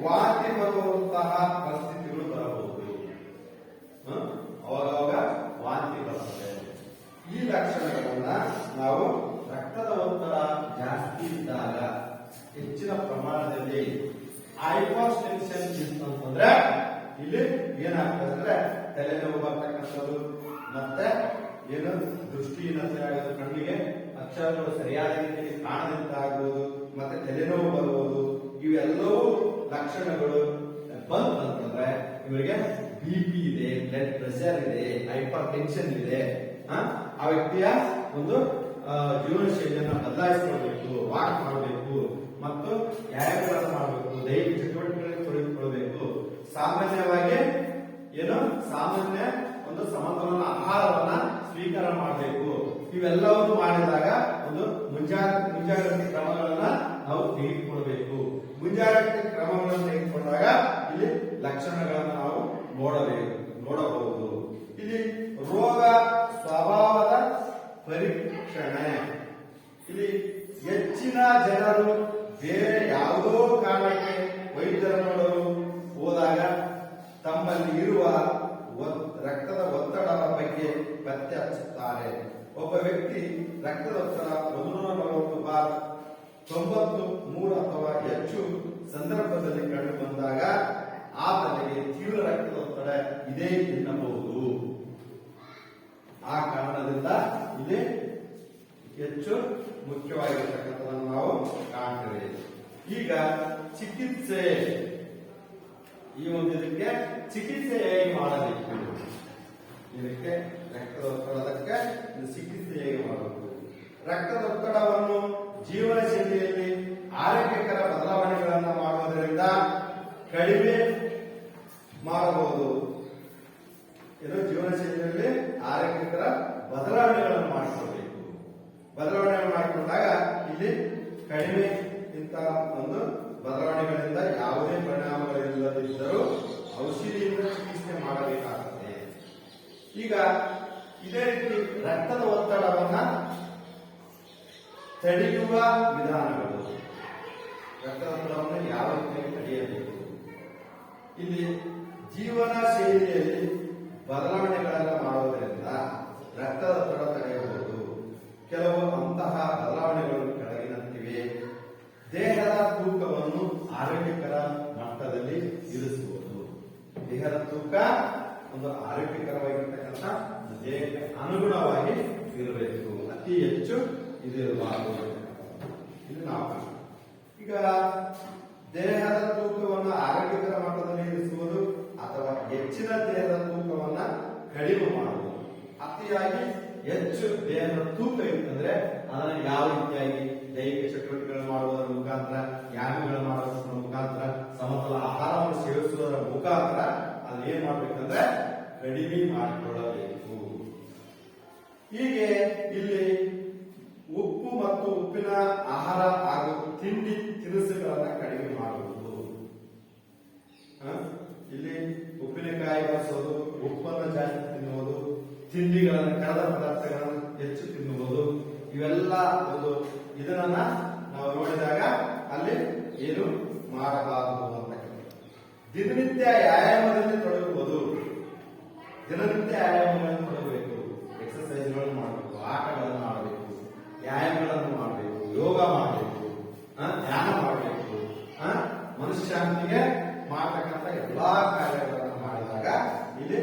ವಾಂತಿ ಬರುವಂತಹ ಪರಿಸ್ಥಿತಿಗಳು ಬರಬಹುದು. ಅವಾಗ ವಾಂತಿ ಬರ್ತದೆ. ಈ ಲಕ್ಷಣಗಳನ್ನ ನಾವು ರಕ್ತದ ಒತ್ತಡ ಜಾಸ್ತಿ ಇದ್ದಾಗ, ಹೆಚ್ಚಿನ ಪ್ರಮಾಣದಲ್ಲಿ ಹೈಪರ್ಟೆನ್ಷನ್ ಇತ್ತಂತಂದ್ರೆ ಇಲ್ಲಿ ಏನಾಗ್ತದೆ ಅಂದ್ರೆ ತಲೆನೋವು ಬರ್ತಕ್ಕಂಥದ್ದು, ಮತ್ತೆ ಏನು ದೃಷ್ಟಿಹೀನತೆ ಆಗೋದು, ಕಣ್ಣಿಗೆ ಅಕ್ಷರಗಳು ಸರಿಯಾದ ರೀತಿಯಲ್ಲಿ ಕಾಣದಂತಾಗುವುದು, ಮತ್ತೆ ತಲೆನೋವು ಬರುವುದು. ಇವೆಲ್ಲವೂ ಲಕ್ಷಣಗಳು ಬಂತಂತಂದ್ರೆ ಇವರಿಗೆ ಬಿಪಿ ಇದೆ, ಬ್ಲಡ್ ಪ್ರೆಷರ್ ಇದೆ, ಹೈಪರ್ ಟೆನ್ಷನ್ ಇದೆ. ಆ ವ್ಯಕ್ತಿಯ ಒಂದು ಜೀವನ ಶೈಲಿಯನ್ನು ಬದಲಾಯಿಸಿಕೊಳ್ಬೇಕು, ವಾಕ್ ಮಾಡಬೇಕು, ಮತ್ತು ವ್ಯಾಯಾಮಗಳನ್ನು ಮಾಡಬೇಕು, ದೈಹಿಕ ಚಟುವಟಿಕೆಗಳಲ್ಲಿ ತೊಡಗಿಸಿಕೊಳ್ಬೇಕು. ಸಾಮಾನ್ಯವಾಗಿ ಸಾಮಾನ್ಯ ಒಂದು ಸಮತೋಲನ ಆಹಾರವನ್ನ ಸ್ವೀಕಾರ ಮಾಡಬೇಕು. ಇವೆಲ್ಲವನ್ನು ಮಾಡಿದಾಗ ಒಂದು ಮುಂಜಾಗ್ರತೆ ಕ್ರಮಗಳನ್ನ ನಾವು ತೆಗೆದುಕೊಳ್ಬೇಕು. ಮುಂಜಾಗ್ರತೆ ಕ್ರಮಗಳನ್ನು ತೆಗೆದುಕೊಂಡಾಗ ಇಲ್ಲಿ ಲಕ್ಷಣಗಳನ್ನು ನಾವು ನೋಡಬಹುದು. ಇಲ್ಲಿ ರೋಗ ಸ್ವಭಾವದ ಪರೀಕ್ಷಣೆ, ಇಲ್ಲಿ ಹೆಚ್ಚಿನ ಜನರು ಬೇರೆ ಯಾವುದೋ ಕಾರಣಕ್ಕೆ ವೈದ್ಯರ ನೋಡಲು ಹೋದಾಗ ತಮ್ಮಲ್ಲಿ ಇರುವ ರಕ್ತದ ಒತ್ತಡದ ಬಗ್ಗೆ ಪತ್ತೆ ಹಚ್ಚುತ್ತಾರೆ. ಒಬ್ಬ ವ್ಯಕ್ತಿ ರಕ್ತದ ಒತ್ತಡ 140/93 ಅಥವಾ ಹೆಚ್ಚು ಸಂದರ್ಭದಲ್ಲಿ ಕಂಡು ಬಂದಾಗ ಆತನಿಗೆ ತೀವ್ರ ರಕ್ತದ ಒತ್ತಡ ಇದೆ ಎನ್ನಬಹುದು. ಆ ಕಾರಣದಿಂದ ಇಲ್ಲಿ ಹೆಚ್ಚು ಮುಖ್ಯವಾಗಿರ್ತಕ್ಕಂಥದ್ದನ್ನು ನಾವು ಕಾಣ್ತೇವೆ. ಈಗ ಚಿಕಿತ್ಸೆ, ಈ ಒಂದು ಇದಕ್ಕೆ ಚಿಕಿತ್ಸೆ ಹೇಗೆ ಮಾಡಬೇಕು, ಇದಕ್ಕೆ ರಕ್ತದ ಒತ್ತಡಕ್ಕೆ ಚಿಕಿತ್ಸೆ ಹೇಗೆ ಮಾಡಬೇಕು? ರಕ್ತದ ಒತ್ತಡವನ್ನು ಜೀವನ ಶೈಲಿಯಲ್ಲಿ ಆರೋಗ್ಯಕರ ಬದಲಾವಣೆಗಳನ್ನು ಮಾಡುವುದರಿಂದ ಕಡಿಮೆ ಮಾಡಬಹುದು. ಜೀವನ ಶೈಲಿಯಲ್ಲಿ ಆರೋಗ್ಯಕರ ಬದಲಾವಣೆಗಳನ್ನು ಮಾಡಿಕೊಳ್ಬೇಕು. ಬದಲಾವಣೆಗಳನ್ನು ಮಾಡಿಕೊಂಡಾಗ ಇಲ್ಲಿ ಕಡಿಮೆ ಇಂಥ ಒಂದು ಬದಲಾವಣೆಗಳಿಂದ ಯಾವುದೇ ಪರಿಣಾಮಗಳಿಲ್ಲದಿದ್ದರೂ ಔಷಧಿಯಿಂದ ಚಿಕಿತ್ಸೆ ಮಾಡಬೇಕಾಗುತ್ತದೆ. ಈಗ ಇದೇ ರೀತಿ ರಕ್ತದ ಒತ್ತಡವನ್ನ ತಡೆಯುವ ವಿಧಾನಗಳು, ರಕ್ತದ ಒತ್ತಡವನ್ನು ಯಾವ ರೀತಿಯಾಗಿ ತಡೆಯಬೇಕು? ಇಲ್ಲಿ ಜೀವನ ಶೈಲಿಯಲ್ಲಿ ಬದಲಾವಣೆಗಳನ್ನು ಮಾಡುವುದರಿಂದ ರಕ್ತದ ಒತ್ತಡ ತಡೆಯಬಹುದು. ಕೆಲವು ಅಂತಹ ಬದಲಾವಣೆಗಳು ಕೆಳಗಿನಂತಿವೆ. ದೇಹದ ತೂಕವನ್ನು ಆರೋಗ್ಯಕರ ಮಟ್ಟದಲ್ಲಿ ಇರಿಸುವುದು. ದೇಹದ ತೂಕ ಒಂದು ಆರೋಗ್ಯಕರವಾಗಿರ್ತಕ್ಕಂಥ ದೇಹಕ್ಕೆ ಅನುಗುಣವಾಗಿ ಇರಬೇಕು, ಅತಿ ಹೆಚ್ಚು ಇದಿರಬಾರದು. ಇದು ನಾವು ಈಗ ದೇಹದ ತೂಕವನ್ನು ಆರೋಗ್ಯಕರ ಮಟ್ಟದಲ್ಲಿ ಇರಿಸುವುದು ಅಥವಾ ಹೆಚ್ಚಿನ ದೇಹದ ತೂಕವನ್ನ ಕಡಿಮೆ ಮಾಡುವುದು. ಅತಿಯಾಗಿ ಹೆಚ್ಚು ದೇಹದ ತೂಕ ಇರ್ತಂದ್ರೆ ಅದನ್ನು ಯಾವ ರೀತಿಯಾಗಿ ದೈಹಿಕ ಚಟುವಟಿಕೆಗಳು ಮಾಡುವುದರ ಮುಖಾಂತರ, ವ್ಯಾಯಾಮಗಳು ಮಾಡುವುದರ ಮುಖಾಂತರ, ಸಮತಲ ಆಹಾರವನ್ನು ಸೇವಿಸುವುದರ ಮುಖಾಂತರ ಅದನ್ನ ಏನ್ ಮಾಡ್ಬೇಕಂದ್ರೆ ಕಡಿಮೆ ಮಾಡಿಕೊಳ್ಳಬೇಕು. ಹೀಗೆ ಇಲ್ಲಿ ಉಪ್ಪು ಮತ್ತು ಉಪ್ಪಿನ ಆಹಾರ ಹಾಗೂ ತಿಂಡಿ ತಿನಿಸುಗಳನ್ನ ಕಡಿಮೆ ಮಾಡುವುದು. ಇಲ್ಲಿ ಉಪ್ಪಿನಕಾಯಿ ಎಣ್ಣದ ಪದಾರ್ಥಗಳನ್ನು ಹೆಚ್ಚು ತಿನ್ನುವುದು, ಇವೆಲ್ಲ ಒಂದು ಇದನ್ನ ನಾವು ನೋಡಿದಾಗ ಅಲ್ಲಿ ಏನು ಮಾಡಬಾರದು ಅಂತ. ದಿನನಿತ್ಯ ವ್ಯಾಯಾಮದಲ್ಲಿ ತೊಡಗುವುದು, ದಿನನಿತ್ಯ ವ್ಯಾಯಾಮಗಳನ್ನು ತೊಡಗಬೇಕು, ಎಕ್ಸರ್ಸೈಸ್ಗಳನ್ನು ಮಾಡಬೇಕು, ಆಟಗಳನ್ನು ಆಡಬೇಕು, ವ್ಯಾಯಾಮಗಳನ್ನು ಮಾಡಬೇಕು, ಯೋಗ ಮಾಡಬೇಕು, ಧ್ಯಾನ ಮಾಡಬೇಕು, ಮನಃಶಾಂತಿಗೆ ಮಾಡತಕ್ಕಂಥ ಎಲ್ಲಾ ಕಾರ್ಯಗಳನ್ನು ಮಾಡಿದಾಗ ಇಲ್ಲಿ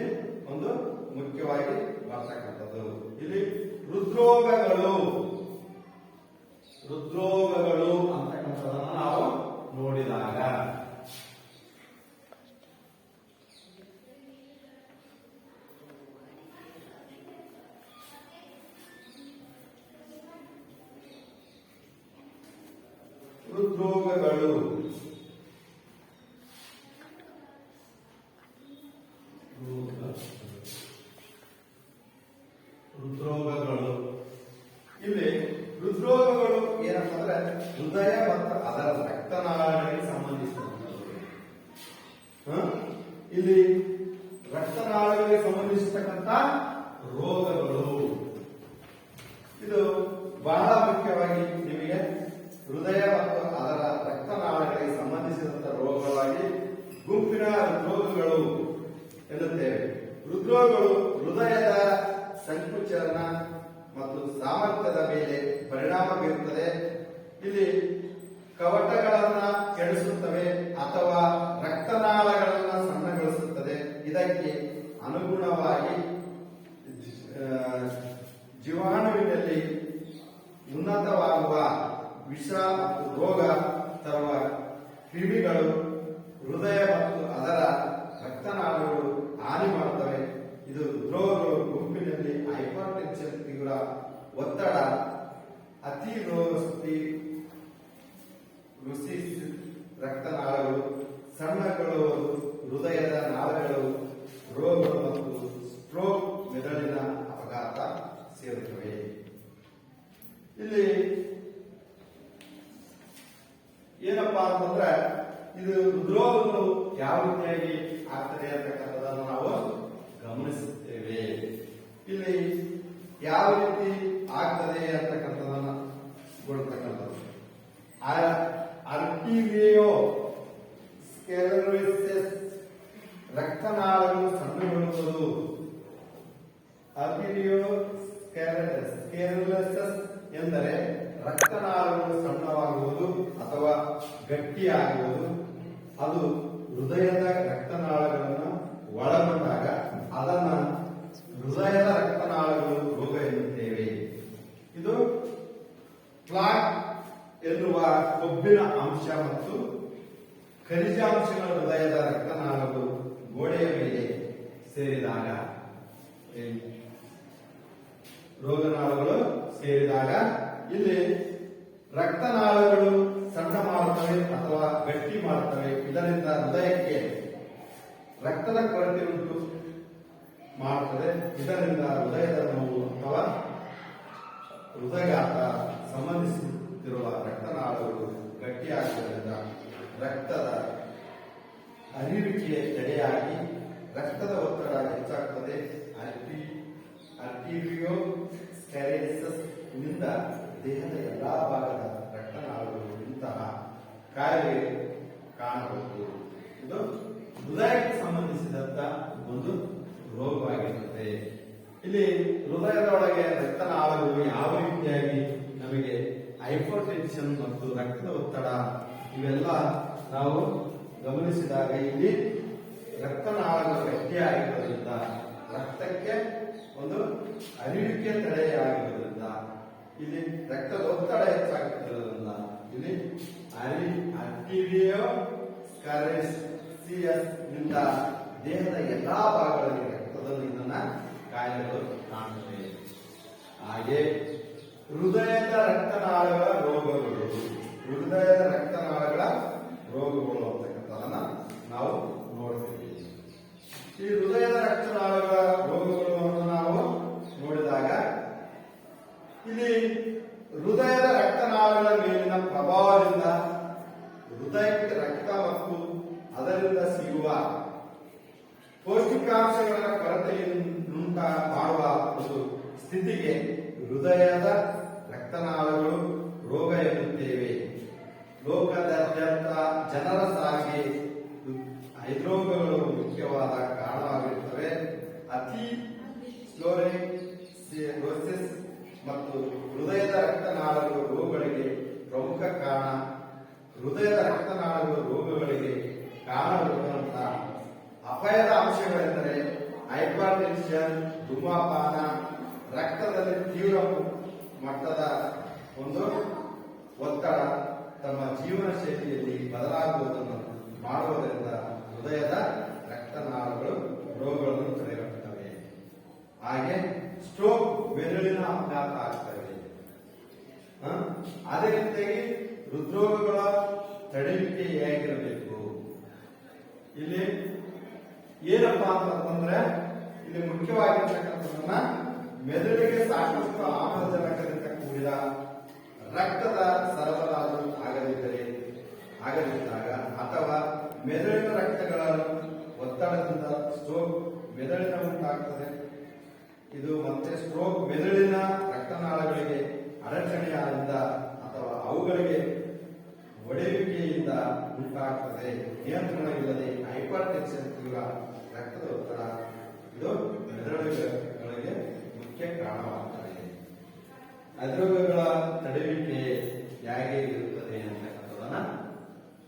ಒಂದು ಮುಖ್ಯವಾಗಿ ಬರ್ತಕ್ಕಂಥದ್ದು. ಇಲ್ಲಿ ಹೃದ್ರೋಗಗಳು ಅಂತಕ್ಕಂಥದನ್ನು ನಾವು ನೋಡಿದಾಗ ಹೃದ್ರೋಗಗಳು ಇಲ್ಲಿ ಹೃದ್ರೋಗಗಳು ಏನಂತಂದ್ರೆ ಹೃದಯ ಮತ್ತು ಅದರ ರಕ್ತನಾಳಗಳಿಗೆ ಸಂಬಂಧಿಸಿದಂಥದ್ದು. ಇಲ್ಲಿ ರಕ್ತನಾಳಗಳಿಗೆ ಸಂಬಂಧಿಸಿರ್ತಕ್ಕಂಥ ರೋಗಗಳು ಇದು ಬಹಳ ಮುಖ್ಯವಾಗಿ ನಿಮಗೆ ಹೃದಯ ಮತ್ತು ಅದರ ರಕ್ತನಾಳಗಳಿಗೆ ಸಂಬಂಧಿಸಿದಂತಹ ರೋಗಗಳಾಗಿ ಗುಂಪಿನ ಹೃದ್ರೋಗಗಳು ಎನ್ನುತ್ತೇವೆ. ಹೃದ್ರೋಗಗಳು ಹೃದಯದ ಸಂಕುಚನ ಮತ್ತು ಸಾಮರ್ಥ್ಯದ ಮೇಲೆ ಪರಿಣಾಮ ಬೀರುತ್ತದೆ. ಇಲ್ಲಿ ಕವಟಗಳನ್ನ ಕೆಡಿಸುತ್ತವೆ ಅಥವಾ ರಕ್ತನಾಳಗಳನ್ನು ಸಣ್ಣಗೊಳಿಸುತ್ತದೆ. ಇದಕ್ಕೆ ಅನುಗುಣವಾಗಿ ಜೀವಾಣುವಿನಲ್ಲಿ ಉನ್ನತವಾಗುವ ವಿಷ ಮತ್ತು ರೋಗ ತರುವ ಕ್ರಿಮಿಗಳು ಹೃದಯ ಮತ್ತು ಅದರ ರಕ್ತನಾಳಗಳು ಹಾನಿ ಮಾಡುತ್ತವೆ. ಇದು ಹೃದ್ರೋಗಗಳು ಗುಂಪಿನಲ್ಲಿ ಹೈಪರ್ಟೆನ್ಷನ್, ತೀವ್ರ ಒತ್ತಡ, ಅತಿ ರೋಗಸ್ಥಿತಿ, ರಕ್ತನಾಳಗಳು ಸಣ್ಣಗಳು, ಹೃದಯದ ನಾಳಗಳು ರೋಗಗಳು ಮತ್ತು ಸ್ಟ್ರೋಕ್, ಮೆದುಳಿನ ಅಪಘಾತ ಸೇರುತ್ತವೆ. ಇಲ್ಲಿ ಏನಪ್ಪಾ ಅಂತಂದ್ರೆ ಇದು ಹೃದ್ರೋಗಗಳು ಯಾವ ರೀತಿಯಾಗಿ ಆಗ್ತದೆ ಅಂತಕ್ಕಂಥದ್ದನ್ನು ನಾವು ಗಮನಿಸುತ್ತೇವೆ. ಇಲ್ಲಿ ಯಾವ ರೀತಿ ಆಗ್ತದೆ ಅಂತಕ್ಕಂಥದನ್ನ ಕೊಡ್ತಕ್ಕಂಥದ್ದು ಆರ್ಟಿರಿಯೋ ಸ್ಕ್ಲೆರೋಸಿಸ್, ರಕ್ತನಾಳಗಳು ಸಣ್ಣಗೊಳ್ಳುವುದು. ಆರ್ಟಿರಿಯೋ ಸ್ಕ್ಲೆರೋಸಿಸ್ ಎಂದರೆ ರಕ್ತನಾಳಗಳು ಸಣ್ಣವಾಗುವುದು ಅಥವಾ ಗಟ್ಟಿಯಾಗುವುದು. ಅದು ಹೃದಯದ ರಕ್ತನಾಳಗಳನ್ನು ಒಳಗೊಂಡಾಗ ಅದನ್ನ ಹೃದಯದ ರಕ್ತನಾಳಗಳು ರೋಗ ಎನ್ನುತ್ತೇವೆ. ಇದು ಪ್ಲಾಕ್ ಎನ್ನುವ ಕೊಬ್ಬಿನ ಅಂಶ ಮತ್ತು ಖನಿಜಾಂಶಗಳು ಹೃದಯದ ರಕ್ತನಾಳಗಳು ಗೋಡೆಯ ಮೇಲೆ ಸೇರಿದಾಗ, ರೋಗನಾಳಗಳು ಸೇರಿದಾಗ ಇಲ್ಲಿ ರಕ್ತನಾಳಗಳು ಸಣ್ಣ ಮಾಡುತ್ತವೆ ಅಥವಾ ಗಟ್ಟಿ ಮಾಡುತ್ತವೆ. ಇದರಿಂದ ಹೃದಯಕ್ಕೆ ರಕ್ತದ ಕೊರತೆ ಉಂಟು ಮಾಡುತ್ತದೆ. ಇದರಿಂದ ಹೃದಯದ ನೋವು ಅಥವಾ ಹೃದಯಾಘಾತ ಸಂಬಂಧಿಸುತ್ತಿರುವ ರಕ್ತನಾಳಗಳು ಗಟ್ಟಿಯಾಗುವುದರಿಂದ ರಕ್ತದ ಹರಿಯುವಿಕೆ ತಡೆಯಾಗಿ ರಕ್ತದ ಒತ್ತಡ ಹೆಚ್ಚಾಗುತ್ತದೆ. ಆರ್ಟಿರಿಯೋ ಸ್ಕ್ಲೆರೋಸಿಸ್ ನಿಂದ ದೇಹದ ಎಲ್ಲಾ ಭಾಗದ ರಕ್ತನಾಳಗಳು ಇಂತಹ ಕಾಯಿಲೆ ಕಾಣಬಹುದು. ಇದು ಹೃದಯಕ್ಕೆ ಸಂಬಂಧಿಸಿದಂತ ಒಂದು ರೋಗವಾಗಿರುತ್ತದೆ. ಇಲ್ಲಿ ಹೃದಯದೊಳಗೆ ರಕ್ತನಾಳಗಳು ಯಾವ ರೀತಿಯಾಗಿ ನಮಗೆ ಹೈಪರ್ಟೆನ್ಷನ್ ಮತ್ತು ರಕ್ತದ ಒತ್ತಡ ಇವೆಲ್ಲ ನಾವು ಗಮನಿಸಿದಾಗ ಇಲ್ಲಿ ರಕ್ತನಾಳಗಳು ಗಟ್ಟಿಯಾಗಿರುವುದರಿಂದ ರಕ್ತಕ್ಕೆ ಒಂದು ಹರಿಯುವಿಕೆ ತಡೆಯಾಗಿರುವುದರಿಂದ ಇಲ್ಲಿ ರಕ್ತದ ಒತ್ತಡ ಹೆಚ್ಚಾಗುತ್ತಿರುವುದರಿಂದ ಇಲ್ಲಿ ಆರ್ಟಿರಿಯೋ ಸ್ಕ್ಲೆರೋಸಿಸ್ ನಿಂದ ದೇಹದ ಎಲ್ಲಾ ಭಾಗಗಳಲ್ಲಿ ರಕ್ತದ ನಿಧನ ಕಾಯಿಲೆಗಳು ಕಾಣುತ್ತವೆ. ಹಾಗೆ ಹೃದಯದ ರಕ್ತನಾಳಗಳ ರೋಗಗಳು, ಹೃದಯದ ರಕ್ತನಾಳಗಳ ರೋಗಗಳು ಅಂತಕ್ಕಂಥದನ್ನ ನಾವು ನೋಡ್ತೀವಿ. ಈ ಹೃದಯದ ರಕ್ತನಾಳಗಳ ರೋಗಗಳನ್ನು ನಾವು ನೋಡಿದಾಗ ಇಲ್ಲಿ ಹೃದಯದ ರಕ್ತನಾಳಗಳ ಮೇಲಿನ ಪ್ರಭಾವದಿಂದ ಹೃದಯಕ್ಕೆ ರಕ್ತ ಮತ್ತು ಅದರಿಂದ ಸಿಗುವ ಪೌಷ್ಟಿಕಾಂಶಗಳ ಕೊರತೆಯುಂಟ ಮಾಡುವ ಒಂದು ಸ್ಥಿತಿಗೆ ಹೃದಯದ ರಕ್ತನಾಳಗಳು ರೋಗ ಎನ್ನುತ್ತೇವೆ. ಲೋಕದಾದ್ಯಂತ ಜನರ ಸಾವಿಗೆ ಹೃದ್ರೋಗಗಳು ಮುಖ್ಯವಾದ ಕಾರಣವಾಗಿರುತ್ತವೆ. ಅಥೀರೋಸ್ಕ್ಲೆರೋಸಿಸ್ ಮತ್ತು ಹೃದಯದ ರಕ್ತನಾಳಗಳು ರೋಗಗಳಿಗೆ ಪ್ರಮುಖ ಕಾರಣ. ಹೃದಯದ ರಕ್ತನಾಳಗಳು ರೋಗಗಳಿಗೆ ಕಾರಣವಿರುವಂತಹ ಅಪಾಯದ ಅಂಶಗಳೆಂದರೆ ಹೈಪರ್ಟೆನ್ಷನ್, ಧೂಮಪಾನ, ರಕ್ತದಲ್ಲಿ ತೀವ್ರ ಮಟ್ಟದ ಒಂದು ಒತ್ತಡ, ತಮ್ಮ ಜೀವನ ಶೈಲಿಯಲ್ಲಿ ಬದಲಾಗುವುದನ್ನು ಮಾಡುವುದರಿಂದ ಹೃದಯದ ರಕ್ತನಾಳಗಳು ರೋಗಗಳನ್ನು ತಡೆಗಟ್ಟುತ್ತವೆ. ಹಾಗೆ ಸ್ಟ್ರೋಕ್, ಮೆದುಳಿನ ಆಘಾತ ಆಗ್ತವೆ. ಅದೇ ರೀತಿಯಾಗಿ ಹೃದ್ರೋಗಗಳ ತಡೆಯುವಿಕೆ ಹೇಗಿರಬೇಕು? ಇಲ್ಲಿ ಏನಪ್ಪಾ ಅಂತಂದ್ರೆ ಇಲ್ಲಿ ಮುಖ್ಯವಾಗಿರ್ತಕ್ಕಂಥದನ್ನ ಮೆದುಳಿಗೆ ಸಾಕಷ್ಟು ಆಮ್ಲಜನಕದಿಂದ ಕೂಡಿದ ರಕ್ತದ ಸರಬರಾಜು ಆಗದಿದ್ದಾಗ ಅಥವಾ ಮೆದುಳಿನ ರಕ್ತಗಳ ಒತ್ತಡದಿಂದ ಸ್ಟ್ರೋಕ್ ಮೆದುಳಿನ ಉಂಟಾಗ್ತದೆ. ಇದು ಮತ್ತೆ ಸ್ಟ್ರೋಕ್ ಮೆದುಳಿನ ರಕ್ತನಾಳಗಳಿಗೆ ಅಡಚಣೆಯಾದಿಂದ ಅಥವಾ ಅವುಗಳಿಗೆ ಒಡೆಯುವಿಕೆಯಿಂದ ಉಂಟಾಗ್ತದೆ. ನಿಯಂತ್ರಣವಿಲ್ಲದೆ ಹೈಪರ್ಟೆನ್ಷನ್, ತೀವ್ರ ರಕ್ತದ ಒತ್ತಡ ಇದು ಮೆದುಳುಗಳಿಗೆ ಮುಖ್ಯ ಕಾರಣವಾಗ್ತದೆ. ಹೃದ್ರೋಗಗಳ ತಡೆಯುವಿಕೆ ಹೇಗೆ ಇರುತ್ತದೆ ಅಂತಕ್ಕಂಥದನ್ನ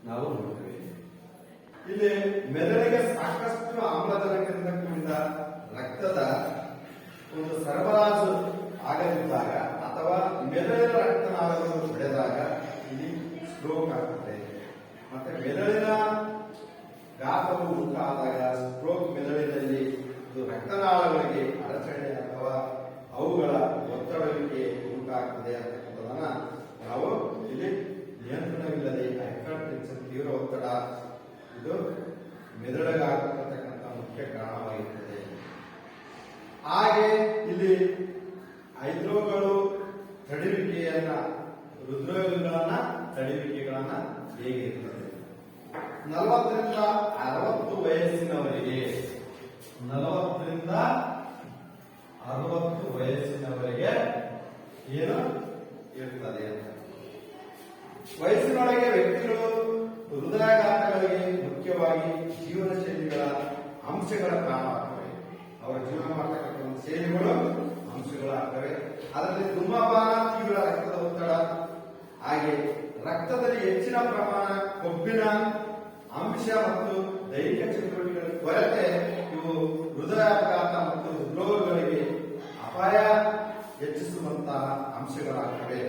ನಾವು ನೋಡ್ತೇವೆ. ಇಲ್ಲಿ ಮೆದುಳಿಗೆ ಸಾಕಷ್ಟು ಆಮ್ಲಜನಕದಿಂದ ಕೂಡಿದ ರಕ್ತದ ಒಂದು ಸರಬರಾಜು ಆಗದಿದ್ದಾಗ ಅಥವಾ ಮೆದುಳಿನ ರಕ್ತನಾಳಗಳು ಬೆಳೆದಾಗ ಇಲ್ಲಿ ಸ್ಟ್ರೋಕ್ ಆಗ್ತದೆ. ಮತ್ತೆ ಮೆದುಳಿನ ಗಾತ್ರವು ಉಂಟಾದಾಗ ಸ್ಟ್ರೋಕ್ ಮೆದುಳಿನಲ್ಲಿ ಇದು ರಕ್ತನಾಳಗಳಿಗೆ ಅಡಚಣೆ ಅಥವಾ ಅವುಗಳ ಒತ್ತಡವಿಕೆ ಉಂಟಾಗ್ತದೆ ಅಂತಕ್ಕಂಥದನ್ನ ನಾವು ಇಲ್ಲಿ ನಿಯಂತ್ರಣವಿಲ್ಲದೆ ಹೈಪರ್ಟೆನ್ಷನ್, ತೀವ್ರ ಒತ್ತಡ ಇದು ಮೆದುಳಿಗಾಗತಕ್ಕಂಥ ಮುಖ್ಯ ಕಾರಣವಾಗಿರುತ್ತದೆ. ಹಾಗೆ ಇಲ್ಲಿ ಹೃದ್ರೋಗಗಳು ತಡೆಯುವಿಕೆಯನ್ನ ಹೃದ್ರೋಗಗಳನ್ನ ತಡೆಯುವಿಕೆಗಳನ್ನ ಹೇಗಿರುತ್ತದೆ? 40 ರಿಂದ 60 ವಯಸ್ಸಿನವರಿಗೆ 40 ರಿಂದ 60 ವಯಸ್ಸಿನವರೆಗೆ ಏನು ಇರ್ತದೆ ಅಂತ. ವಯಸ್ಸಿನೊಳಗೆ ವ್ಯಕ್ತಿಗಳು ಹೃದಯಾಘಾತಗಳಿಗೆ ಮುಖ್ಯವಾಗಿ ಜೀವನ ಶೈಲಿಗಳ ಅಂಶಗಳ ಕಾರಣವಾಗ್ತವೆ. ಅವರ ಜೀವನ ಮಾಡ್ತಕ್ಕಂಥ ಶೈಲಿಗಳು ಅಂಶಗಳಾಗ್ತವೆ. ಅದರಲ್ಲಿ ಧೂಮಪಾನ, ತೀವ್ರ ರಕ್ತದ ಒತ್ತಡ, ಹಾಗೆ ರಕ್ತದಲ್ಲಿ ಹೆಚ್ಚಿನ ಪ್ರಮಾಣ ಕೊಬ್ಬಿನ ಅಂಶ ಮತ್ತು ದೈಹಿಕ ಚಟುವಟಿಕೆಗಳ ಕೊರತೆ ಇವು ಹೃದಯಾಘಾತ ಮತ್ತು ಹೃದ್ರೋಗಗಳಿಗೆ ಅಪಾಯ ಹೆಚ್ಚಿಸುವಂತಹ ಅಂಶಗಳಾಗಿವೆ.